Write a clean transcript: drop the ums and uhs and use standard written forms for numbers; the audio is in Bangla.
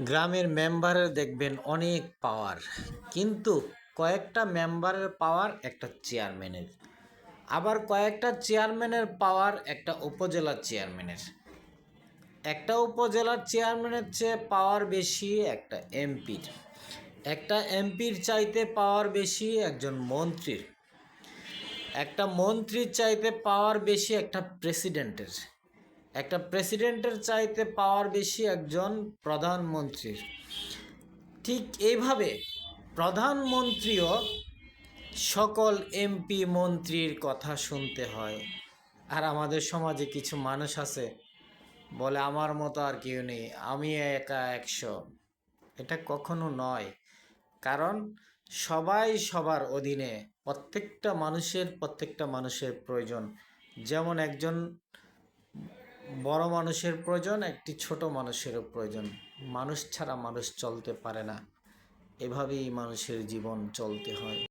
গ্রামের মেম্বারের দেখবেন অনেক পাওয়ার, কিন্তু কয়েকটা মেম্বারের পাওয়ার একটা চেয়ারম্যানের, আবার কয়েকটা চেয়ারম্যানের পাওয়ার একটা উপজেলার চেয়ারম্যানের। একটা উপজেলার চেয়ারম্যানের চেয়ে পাওয়ার বেশি একটা এমপির, একটা এমপির চাইতে পাওয়ার বেশি একজন মন্ত্রীর, একটা মন্ত্রীর চাইতে পাওয়ার বেশি একটা প্রেসিডেন্টের, একটা প্রেসিডেন্টের চাইতে পাওয়ার বেশি একজন প্রধানমন্ত্রীর। ঠিক এইভাবে প্রধানমন্ত্রীও সকল এমপি মন্ত্রীর কথা শুনতে হয়। আর আমাদের সমাজে কিছু মানুষ আছে বলে আমার মতো আর কেউ নেই, আমি একা 100। এটা কখনো নয়, কারণ সবাই সবার অধীনে, প্রত্যেকটা মানুষের প্রয়োজন। যেমন একজন বড় মানুষের প্রয়োজন, একটি ছোট মানুষেরও প্রয়োজন। মানুষ ছাড়া মানুষ চলতে পারে না, এভাবেই মানুষের জীবন চলতে হয়।